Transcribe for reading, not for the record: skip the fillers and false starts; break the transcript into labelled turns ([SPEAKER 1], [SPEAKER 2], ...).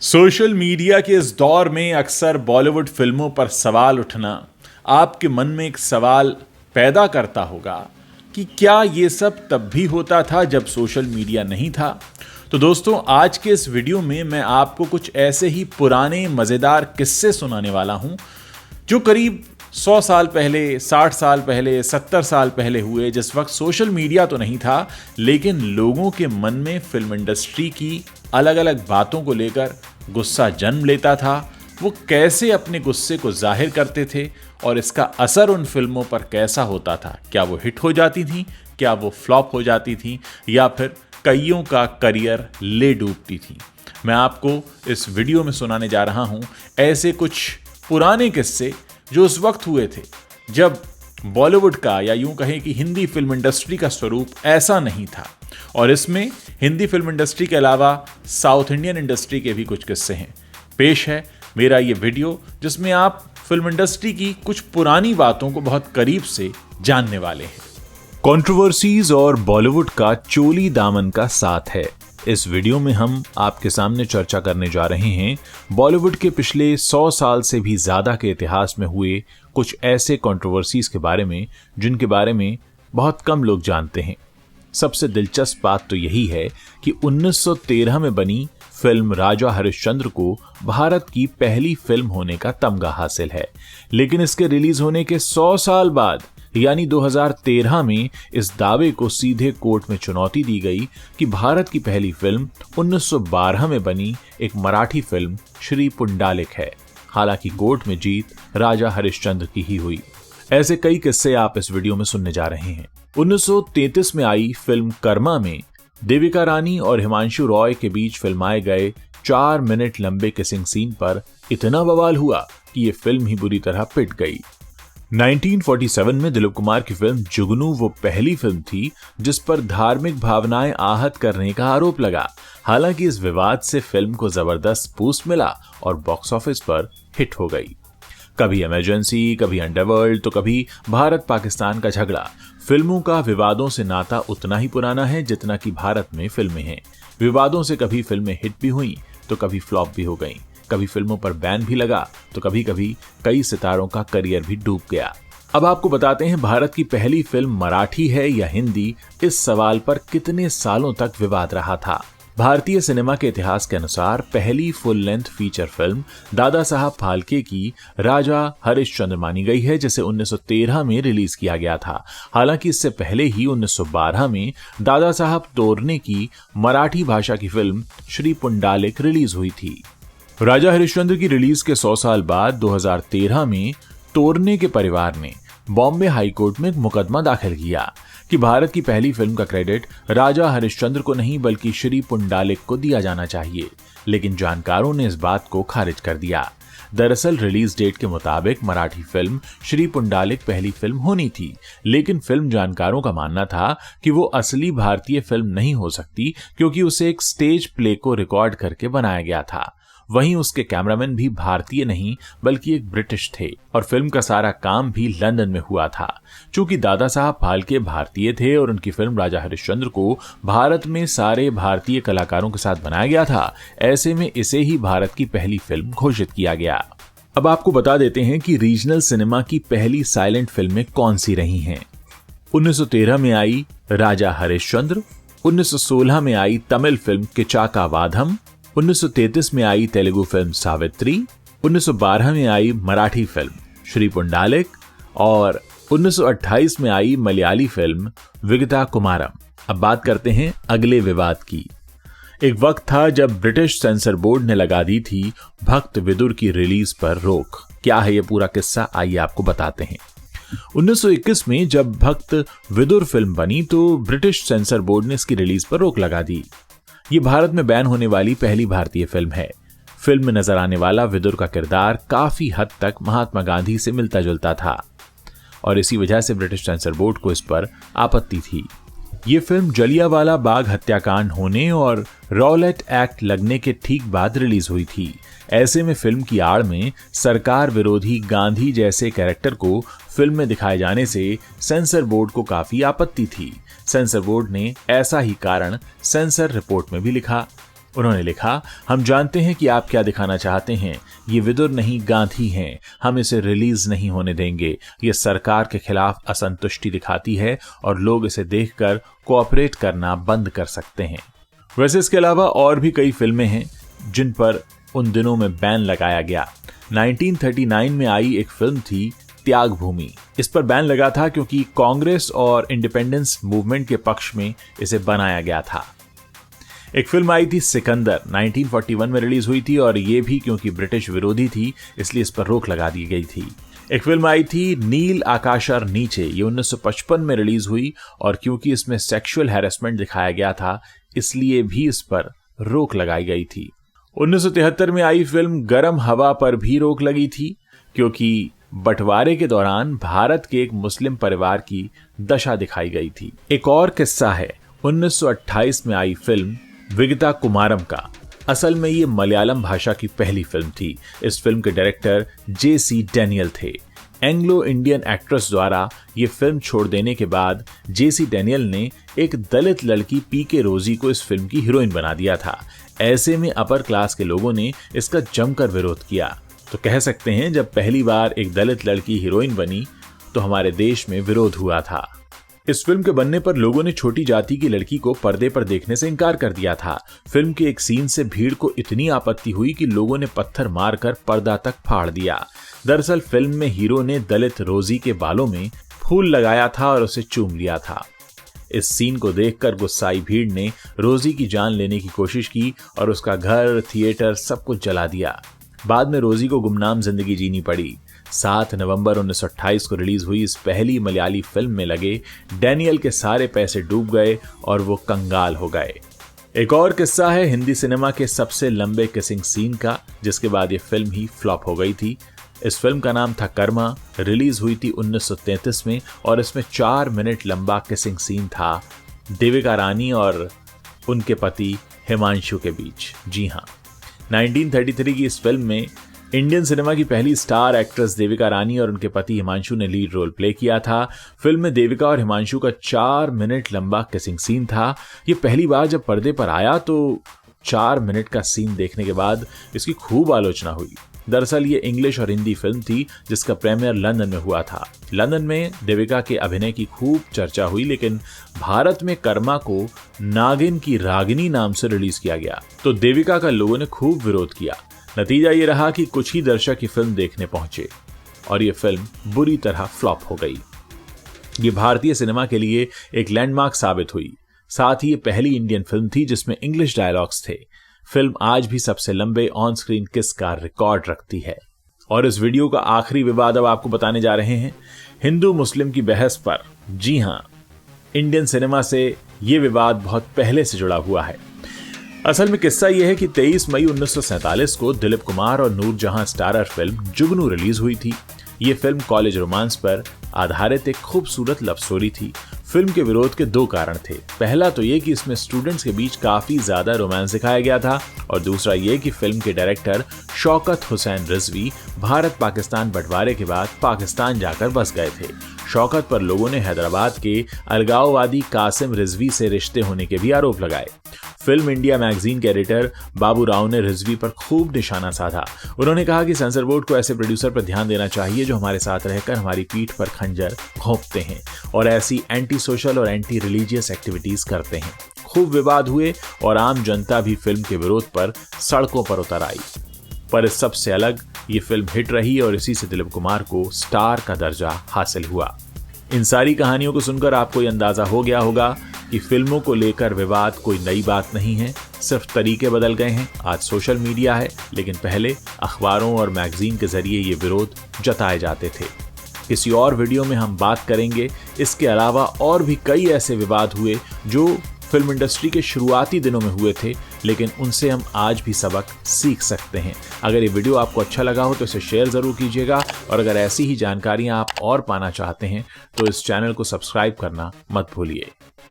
[SPEAKER 1] Social media के इस दौर में अक्सर बॉलीवुड फिल्मों पर सवाल उठना आपके मन में एक सवाल पैदा करता होगा कि क्या ये सब तब भी होता था जब सोशल मीडिया नहीं था। तो दोस्तों, आज के इस वीडियो में मैं आपको कुछ ऐसे ही पुराने मज़ेदार किस्से सुनाने वाला हूं जो करीब 100 साल पहले, 60 साल पहले, 70 साल पहले हुए, जिस वक्त सोशल मीडिया तो नहीं था लेकिन लोगों के मन में फिल्म इंडस्ट्री की अलग अलग बातों को लेकर गुस्सा जन्म लेता था। वो कैसे अपने गुस्से को जाहिर करते थे और इसका असर उन फिल्मों पर कैसा होता था। क्या वो हिट हो जाती थी, क्या वो फ्लॉप हो जाती थी, या फिर कईयों का करियर ले डूबती थी। मैं आपको इस वीडियो में सुनाने जा रहा हूं ऐसे कुछ पुराने किस्से जो उस वक्त हुए थे जब बॉलीवुड का, या यूं कहें कि हिंदी फिल्म इंडस्ट्री का स्वरूप ऐसा नहीं था। और इसमें हिंदी फिल्म इंडस्ट्री के अलावा साउथ इंडियन इंडस्ट्री के भी कुछ किस्से हैं। पेश है मेरा ये वीडियो जिसमें आप फिल्म इंडस्ट्री की कुछ पुरानी बातों को बहुत करीब से जानने वाले हैं। कंट्रोवर्सीज और बॉलीवुड का चोली दामन का साथ है। इस वीडियो में हम आपके सामने चर्चा करने जा रहे हैं बॉलीवुड के पिछले 100 साल से भी ज्यादा के इतिहास में हुए कुछ ऐसे कंट्रोवर्सीज के बारे में जिनके बारे में बहुत कम लोग जानते हैं। सबसे दिलचस्प बात तो यही है कि 1913 में बनी फिल्म राजा हरिश्चंद्र को भारत की पहली फिल्म होने का तमगा हासिल है, लेकिन इसके रिलीज होने के 100 साल बाद यानी 2013 में इस दावे को सीधे कोर्ट में चुनौती दी गई कि भारत की पहली फिल्म 1912 में बनी एक मराठी फिल्म श्री पुंडालिक है। हालांकि कोर्ट में जीत राजा हरिश्चंद्र की ही हुई। ऐसे कई किस्से आप इस वीडियो में सुनने जा रहे हैं। 1933 में आई फिल्म कर्मा में देविका रानी और हिमांशु रॉय के बीच फिल्माए गए 4 मिनट लंबे किसिंग सीन पर इतना बवाल हुआ कि ये फिल्म ही बुरी तरह पिट गई। 1947 में दिलीप कुमार की फिल्म जुगनू वो पहली फिल्म थी जिस पर धार्मिक भावनाएं आहत करने का आरोप लगा। हालांकि इस विवाद से फिल्म को जबरदस्त बूस्ट मिला और बॉक्स ऑफिस पर हिट हो गई। कभी इमरजेंसी, कभी अंडरवर्ल्ड, तो कभी भारत पाकिस्तान का झगड़ा। फिल्मों का विवादों से नाता उतना ही पुराना है जितना कि भारत में फिल्में हैं। विवादों से कभी फिल्में हिट भी हुई तो कभी फ्लॉप भी हो गईं। कभी फिल्मों पर बैन भी लगा तो कभी कभी कई सितारों का करियर भी डूब गया। अब आपको बताते हैं भारत की पहली फिल्म मराठी है या हिंदी। इस सवाल पर कितने सालों तक विवाद रहा था। भारतीय सिनेमा के इतिहास के अनुसार पहली full length feature film Dada Saheb Phalke की राजा हरिश्चंद्र मानी गई है, जिसे 1913 में रिलीज किया गया था। हालांकि इससे पहले ही 1912 में दादा साहब तोरने की मराठी भाषा की फिल्म श्री पुंडालिक रिलीज हुई थी। राजा हरिश्चंद्र की रिलीज के 100 साल बाद 2013 में तोरने के परिवार ने बॉम्बे हाईकोर्ट में एक मुकदमा दाखिल किया कि भारत की पहली फिल्म का क्रेडिट राजा हरिश्चंद्र को नहीं बल्कि श्री पुंडालिक को दिया जाना चाहिए, लेकिन जानकारों ने इस बात को खारिज कर दिया। दरअसल रिलीज डेट के मुताबिक मराठी फिल्म श्री पुंडालिक पहली फिल्म होनी थी, लेकिन फिल्म जानकारों का मानना था कि वो असली भारतीय फिल्म नहीं हो सकती क्योंकि उसे एक स्टेज प्ले को रिकॉर्ड करके बनाया गया था। वहीं उसके कैमरामैन भी भारतीय नहीं बल्कि एक ब्रिटिश थे और फिल्म का सारा काम भी लंदन में हुआ था। चूंकि दादा साहब फाल्के भारतीय थे और उनकी फिल्म राजा हरिश्चंद्र को भारत में सारे भारतीय कलाकारों के साथ बनाया गया था, ऐसे में इसे ही भारत की पहली फिल्म घोषित किया गया। अब आपको बता देते हैं कि रीजनल सिनेमा की पहली साइलेंट फिल्में कौन सी रही हैं। 1913 में आई राजा हरिश्चंद्र, 1916 में आई तमिल फिल्म किचाका वाधम, 1933 में आई तेलुगु फिल्म सावित्री, 1912 में आई मराठी फिल्म श्री पुंडालिक और 1928 में आई मलयाली फिल्म विगता कुमारम। अब बात करते हैं अगले विवाद की। एक वक्त था जब ब्रिटिश सेंसर बोर्ड ने लगा दी थी भक्त विदुर की रिलीज पर रोक। क्या है ये पूरा किस्सा, आइए आपको बताते हैं। 1921 में जब भक्त विदुर फिल्म बनी तो ब्रिटिश सेंसर बोर्ड ने इसकी रिलीज पर रोक लगा दी। ये भारत में बैन होने वाली पहली भारतीय फिल्म है। फिल्म में नजर आने वाला विदुर का किरदार काफी हद तक महात्मा गांधी से मिलता जुलता था और इसी वजह से ब्रिटिश सेंसर बोर्ड को इस पर आपत्ति थी। ये फिल्म जलियांवाला बाग हत्याकांड होने और रॉलेट एक्ट लगने के ठीक बाद रिलीज हुई थी। ऐसे में फिल्म की आड़ में सरकार विरोधी गांधी जैसे कैरेक्टर को फिल्म में दिखाए जाने से सेंसर बोर्ड को काफी आपत्ति थी। सेंसर बोर्ड ने ऐसा ही कारण सेंसर रिपोर्ट में भी लिखा। उन्होंने लिखा, हम जानते हैं कि आप क्या दिखाना चाहते हैं। ये विदुर नहीं गांधी हैं। हम इसे रिलीज नहीं होने देंगे। ये सरकार के खिलाफ असंतुष्टि दिखाती है और लोग इसे देखकर कोऑपरेट करना बंद कर सकते हैं। वैसे इसके अलावा और भी कई फिल्में हैं जिन पर उन दिनों में बैन लगाया गया। 1939 में आई एक फिल्म थी त्याग भूमि। इस पर बैन लगा था क्योंकि कांग्रेस और इंडिपेंडेंस मूवमेंट के पक्ष में इसे बनाया गया था। एक फिल्म आई थी सिकंदर, 1941 में रिलीज हुई थी और ये भी क्योंकि ब्रिटिश विरोधी थी इसलिए इस पर रोक लगा दी गई थी। एक फिल्म आई थी नील आकाशार नीचे, ये 1955 में रिलीज हुई और क्योंकि इसमें सेक्सुअल हैरेसमेंट दिखाया गया था इसलिए भी इस पर रोक लगाई गई थी। 1973 में आई फिल्म गरम हवा पर भी रोक लगी थी क्योंकि बंटवारे के दौरान भारत के एक मुस्लिम परिवार की दशा दिखाई गई थी। एक और किस्सा है 1928 में आई फिल्म विगता कुमारम का। असल में ये मलयालम भाषा की पहली फिल्म थी। इस फिल्म के डायरेक्टर J.C. डैनियल थे। एंग्लो इंडियन एक्ट्रेस द्वारा ये फिल्म छोड़ देने के बाद J.C. डैनियल ने एक दलित लड़की पी.के. रोजी को इस फिल्म की हीरोइन बना दिया था। ऐसे में अपर क्लास के लोगों ने इसका जमकर विरोध किया। तो कह सकते हैं जब पहली बार एक दलित लड़की हीरोइन बनी तो हमारे देश में विरोध हुआ था। इस फिल्म के बनने पर लोगों ने छोटी जाति की लड़की को पर्दे पर देखने से इनकार कर दिया था। फिल्म के एक सीन से भीड़ को इतनी आपत्ति हुई कि लोगों ने पत्थर मारकर पर्दा तक फाड़ दिया। दरअसल फिल्म में हीरो ने दलित रोजी के बालों में फूल लगाया था और उसे चूम लिया था। इस सीन को देखकर गुस्साई भीड़ ने रोजी की जान लेने की कोशिश की और उसका घर, थिएटर सब कुछ जला दिया। बाद में रोजी को गुमनाम जिंदगी जीनी पड़ी। 7 नवंबर 1928 को रिलीज हुई इस पहली मलयाली फिल्म में लगे डैनियल के सारे पैसे डूब गए और वो कंगाल हो गए। एक और किस्सा है हिंदी सिनेमा के सबसे लंबे किसिंग सीन का, जिसके बाद ये फिल्म ही फ्लॉप हो गई थी। इस फिल्म का नाम था कर्मा, रिलीज हुई थी 1933 में और इसमें 4 मिनट लंबा किसिंग सीन था देविका रानी और उनके पति हिमांशु के बीच। जी हाँ, 1933 की इस फिल्म में इंडियन सिनेमा की पहली स्टार एक्ट्रेस देविका रानी और उनके पति हिमांशु ने लीड रोल प्ले किया था। फिल्म में देविका और हिमांशु का 4 मिनट लंबा किसिंग सीन था। ये पहली बार जब पर्दे पर आया तो 4 मिनट का सीन देखने के बाद इसकी खूब आलोचना हुई। दरअसल ये इंग्लिश और हिंदी फिल्म थी जिसका प्रीमियर लंदन में हुआ था। लंदन में देविका के अभिनय की खूब चर्चा हुई, लेकिन भारत में कर्मा को नागिन की रागिनी नाम से रिलीज किया गया तो देविका का लोगों ने खूब विरोध किया। नतीजा ये रहा कि कुछ ही दर्शक ये फिल्म देखने पहुंचे और ये फिल्म बुरी तरह फ्लॉप हो गई। ये भारतीय सिनेमा के लिए एक लैंडमार्क साबित हुई। साथ ही ये पहली इंडियन फिल्म थी जिसमें इंग्लिश डायलॉग्स थे। फिल्म आज भी सबसे लंबे ऑन स्क्रीन किस का रिकॉर्ड रखती है। और इस वीडियो का आखिरी विवाद अब आपको बताने जा रहे हैं हिंदू मुस्लिम की बहस पर। जी हां, इंडियन सिनेमा से ये विवाद बहुत पहले से जुड़ा हुआ है। असल में किस्सा यह है कि 23 मई 1947 को दिलीप कुमार और नूरजहां स्टारर फिल्म जुगनू रिलीज हुई थी। ये फिल्म कॉलेज रोमांस पर आधारित एक खूबसूरत लव स्टोरी थी। फिल्म के विरोध के 2 कारण थे। पहला तो ये कि इसमें स्टूडेंट्स के बीच काफी ज्यादा रोमांस दिखाया गया था और दूसरा ये कि फिल्म के डायरेक्टर शौकत हुसैन रिजवी भारत पाकिस्तान बंटवारे के बाद पाकिस्तान जाकर बस गए थे। शौकत पर लोगों ने हैदराबाद के अलगाववादी कासिम रिजवी से रिश्ते होने के भी आरोप लगाए। फिल्म इंडिया मैगजीन के एडिटर बाबू राव ने रिजवी पर खूब निशाना साधा। उन्होंने कहा कि सेंसर बोर्ड को ऐसे प्रोड्यूसर पर ध्यान देना चाहिए जो हमारे साथ रहकर हमारी पीठ पर खंजर घोंपते हैं और ऐसी एंटी सोशल और एंटी रिलीजियस एक्टिविटीज करते हैं। खूब विवाद हुए और आम जनता भी फिल्म के विरोध पर सड़कों पर उतर आई। पर इस सबसे अलग ये फिल्म हिट रही और इसी से दिलीप कुमार को स्टार का दर्जा हासिल हुआ। इन सारी कहानियों को सुनकर आपको ये अंदाजा हो गया होगा कि फिल्मों को लेकर विवाद कोई नई बात नहीं है, सिर्फ तरीके बदल गए हैं। आज सोशल मीडिया है, लेकिन पहले अखबारों और मैगजीन के जरिए ये विरोध जताए जाते थे। किसी और वीडियो में हम बात करेंगे। इसके अलावा और भी कई ऐसे विवाद हुए जो फिल्म इंडस्ट्री के शुरुआती दिनों में हुए थे, लेकिन उनसे हम आज भी सबक सीख सकते हैं। अगर ये वीडियो आपको अच्छा लगा हो तो इसे शेयर जरूर कीजिएगा और अगर ऐसी ही जानकारियां आप और पाना चाहते हैं तो इस चैनल को सब्सक्राइब करना मत भूलिए।